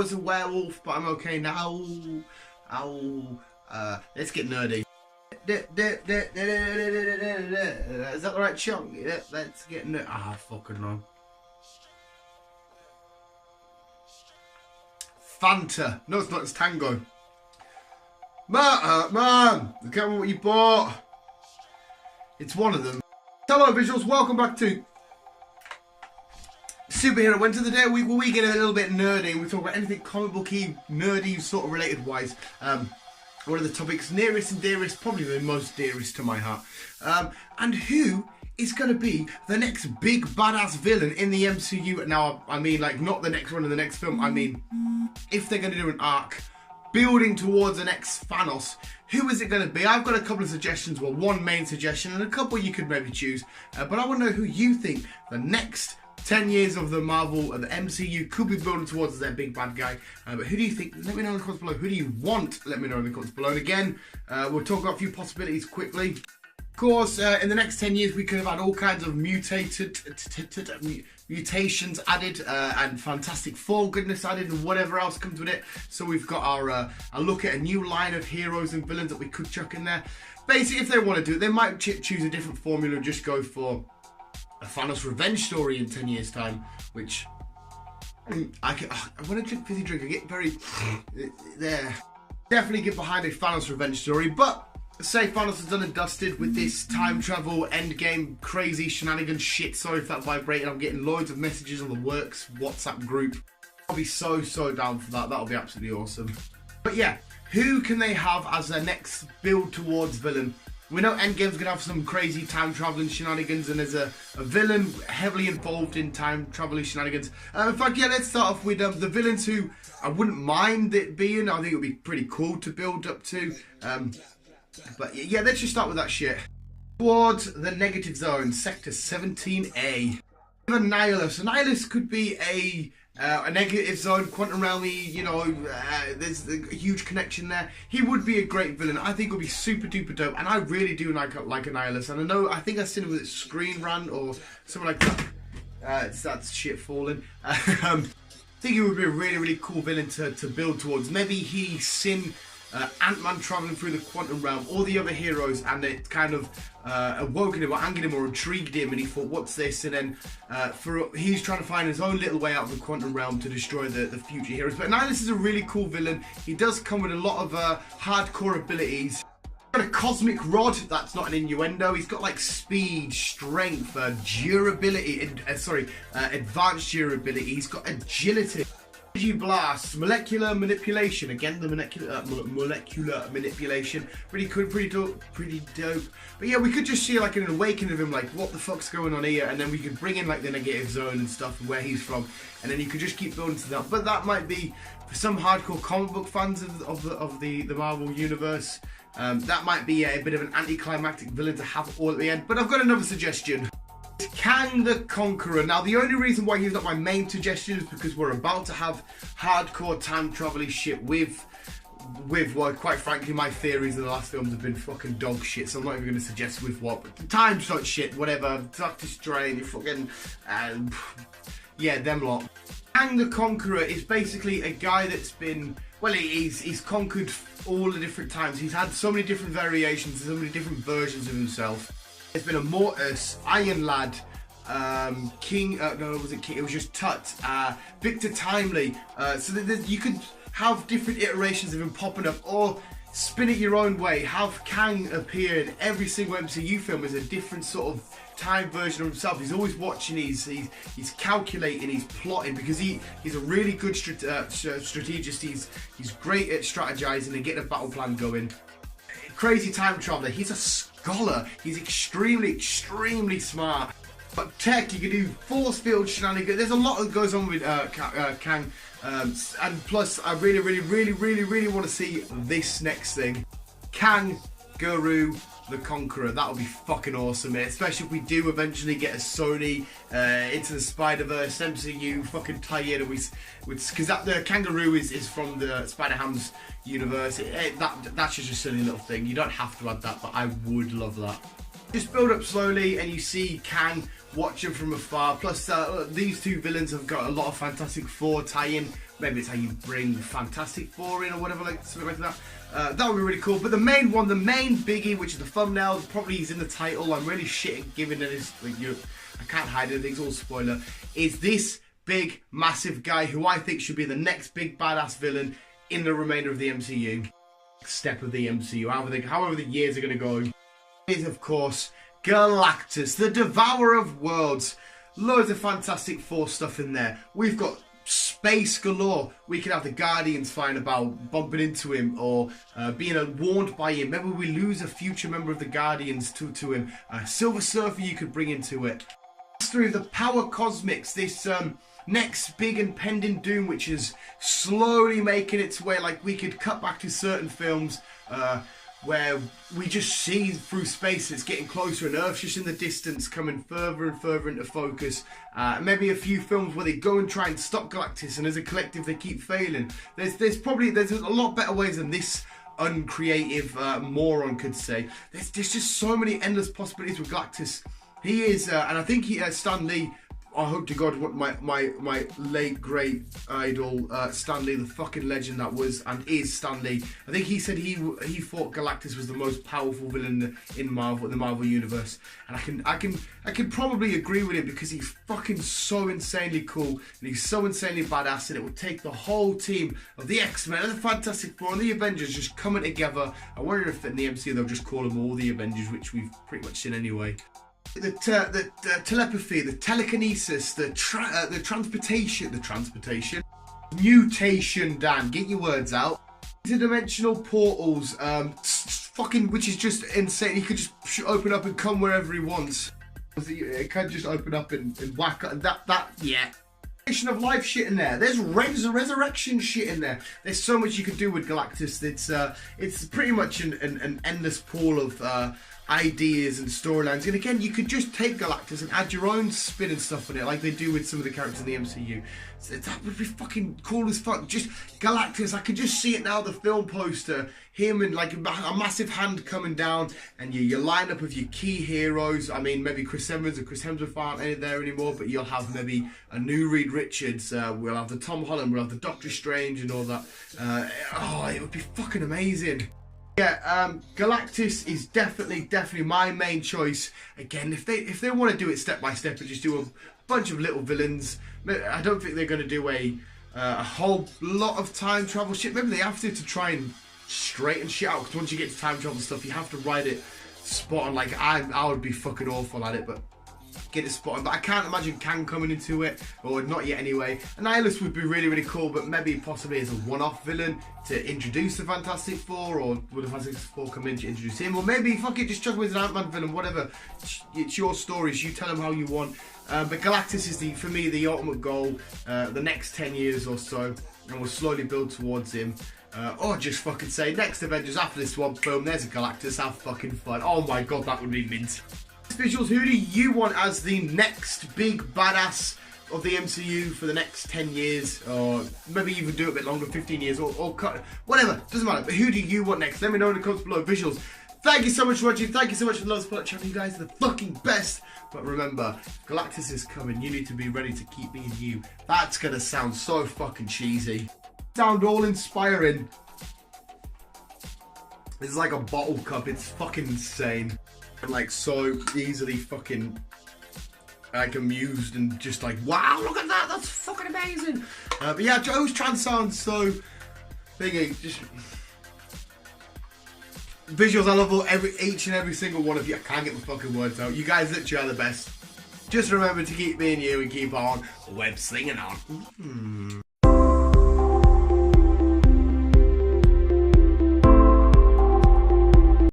was a werewolf, but I'm okay now. Ow. Let's get nerdy. Is that the right chunk? Yeah, let's get nerdy. Ah, fucking no. Fanta. No, it's not. It's Tango. Man, look at what you bought. It's one of them. Hello, visuals. Welcome back to Superhero. When to the day of the week where we get a little bit nerdy and we talk about anything comic booky, nerdy, sort of related wise. One of the topics nearest and dearest, probably the most dearest to my heart. And who is going to be the next big badass villain in the MCU? Now, I mean, like, not the next one in the next film. I mean, if they're going to do an arc building towards the next Thanos, who is it going to be? I've got a couple of suggestions. Well, one main suggestion and a couple you could maybe choose. But I want to know who you think the next 10 years of the Marvel and the MCU could be building towards as their big bad guy. But who do you think? Let me know in the comments below. Who do you want? Let me know in the comments below. And again, we'll talk about a few possibilities quickly. Of course, in the next 10 years, we could have had all kinds of mutations added and Fantastic Four goodness added and whatever else comes with it. So we've got our a look at a new line of heroes and villains that we could chuck in there. Basically, if they want to do it, they might choose a different formula and just go for a Thanos revenge story in 10 years time, which when I drink fizzy drink, I get very there. Definitely get behind a Thanos revenge story, but say Thanos is done and dusted with this time travel endgame crazy shenanigans shit. Sorry if that vibrated. I'm getting loads of messages on the Works WhatsApp group. I'll be so down for that. That'll be absolutely awesome. But yeah, who can they have as their next build towards villain? We know Endgame's going to have some crazy time traveling shenanigans, and there's a villain heavily involved in time traveling shenanigans. In fact, yeah, let's start off with the villains who I wouldn't mind it being. I think it would be pretty cool to build up to. But yeah, let's just start with that shit. Towards the negative zone, Sector 17A. Annihilus. Annihilus could be a negative zone, quantum realm-y, you know, there's a huge connection there. He would be a great villain. I think it would be super duper dope, and I really do like Annihilus. And I think I've seen it with its Screen Rant or something like that. That's shit falling. I think it would be a really cool villain to build towards. Maybe he's seen Ant-Man travelling through the quantum realm, all the other heroes, and it kind of awoken him or angered him or intrigued him, and he thought, what's this? And then he's trying to find his own little way out of the quantum realm to destroy the future heroes. But Annihilus is a really cool villain. He does come with a lot of hardcore abilities. He's got a cosmic rod. That's not an innuendo. He's got like speed, strength, durability, advanced durability. He's got agility. Energy blast, molecular manipulation. Again, the molecular manipulation. Pretty cool, pretty dope. But yeah, we could just see like an awakening of him, like what the fuck's going on here, and then we could bring in like the negative zone and stuff and where he's from, and then you could just keep building to that. But that might be for some hardcore comic book fans of the Marvel universe. That might be a bit of an anticlimactic villain to have all at the end. But I've got another suggestion. Kang the Conqueror. Now, the only reason why he's not my main suggestion is because we're about to have hardcore time travel shit with what, quite frankly, my theories of the last films have been fucking dog shit, so I'm not even going to suggest with what. But the time slot shit, whatever. Doctor Strange, fucking, yeah, them lot. Kang the Conqueror is basically a guy that's been, well, he's conquered all the different times. He's had so many different variations, so many different versions of himself. There's been a Mortis, Iron Lad, King, no, was it King? It was just Tut, Victor Timely. So you could have different iterations of him popping up, or spin it your own way. Have Kang appear in every single MCU film as a different sort of time version of himself. He's always watching, he's calculating, he's plotting, because he's a really good strategist. He's great at strategizing and getting a battle plan going. Crazy time traveler. He's a scholar. He's extremely smart. But tech, you can do force field shenanigans. There's a lot that goes on with Kang. And plus, I really want to see this next thing. Kang Guru the Conqueror. That would be fucking awesome, mate. Especially if we do eventually get a Sony Into the Spider-Verse MCU fucking tie-in, because the Kangaroo is from the Spider-Ham's universe. That's just a silly little thing. You don't have to add that, but I would love that. Just build up slowly, and you see Kang watching from afar. Plus, these two villains have got a lot of Fantastic Four tie-in maybe it's how you bring Fantastic Four in or whatever, like something like that. That would be really cool. But the main one, the main biggie, which is the thumbnail, probably is in the title. I'm really shit at giving it. Like, I can't hide anything. It's all spoiler. Is this big, massive guy who I think should be the next big badass villain in the remainder of the MCU. Step of the MCU, however the years are going to go. Is of course Galactus, the Devourer of Worlds. Loads of Fantastic Four stuff in there. We've got space galore. We can have the Guardians flying about, bumping into him, or being warned by him. Maybe we lose a future member of the Guardians to him. Silver Surfer you could bring into it. Through the Power Cosmics, this next big impending doom, which is slowly making its way. Like, we could cut back to certain films where we just see through space it's getting closer and Earth's just in the distance, coming further and further into focus. Maybe a few films where they go and try and stop Galactus, and as a collective they keep failing. There's a lot better ways than this uncreative moron could say. There's just so many endless possibilities with Galactus. He is, and I think Stan Lee, I hope to God what my late great idol Stan Lee, the fucking legend that was and is Stan Lee. I think he said he thought Galactus was the most powerful villain in the Marvel universe, and I can probably agree with him, because he's fucking so insanely cool and he's so insanely badass, and it would take the whole team of the X-Men and the Fantastic Four and the Avengers just coming together. I wonder if in the MCU they'll just call them all the Avengers, which we've pretty much seen anyway. The telepathy, the telekinesis, the transportation, mutation, Dan, get your words out. Interdimensional portals, fucking, which is just insane. He could just open up and come wherever he wants. It can just open up and whack up, yeah. Of life shit in there. There's resurrection shit in there. There's so much you could do with Galactus. It's pretty much an endless pool of ideas and storylines. And again, you could just take Galactus and add your own spin and stuff on it, like they do with some of the characters in the MCU. So that would be fucking cool as fuck. Just Galactus, I could just see it now, the film poster, him and like a massive hand coming down, and your lineup of your key heroes. I mean, maybe Chris Evans and Chris Hemsworth aren't there anymore, but you'll have maybe a new Reed Richards, we'll have the Tom Holland, we'll have the Doctor Strange and all that. Oh, it would be fucking amazing. Yeah, Galactus is definitely my main choice. Again, if they want to do it step by step and just do a bunch of little villains, I don't think they're going to do a whole lot of time travel shit. Maybe they have to try and straighten shit out, because once you get to time travel stuff, you have to write it spot on. Like, I would be fucking awful at it, but get it spot on. But I can't imagine Kang coming into it, or not yet anyway. Annihilus would be really, really cool, but maybe possibly as a one-off villain to introduce the Fantastic Four, or would the Fantastic Four come in to introduce him, or maybe fuck it, just chuck him as an Ant-Man villain, whatever. It's your stories, you tell them how you want. But Galactus is for me the ultimate goal, the next 10 years or so, and we'll slowly build towards him. Or just fucking say, next Avengers after this one, boom, there's a Galactus, have fucking fun. Oh my god, that would be mint. Visuals, who do you want as the next big badass of the MCU for the next 10 years, or maybe even do it a bit longer, 15 years, or cut, whatever, doesn't matter, but who do you want next? Let me know in the comments below. Visuals, thank you so much for watching, thank you so much for the love support channel, you guys are the fucking best. But remember, Galactus is coming, you need to be ready to keep being you. That's gonna sound so fucking cheesy. Sound all inspiring. This is like a bottle cup, it's fucking insane. And like so easily fucking like amused and just like, wow, look at that, that's fucking amazing. But yeah, Joe's trans sounds so thingy, just visuals. I love each and every single one of you. I can't get my fucking words out. You guys literally are the best. Just remember to keep being you and keep on web slinging on.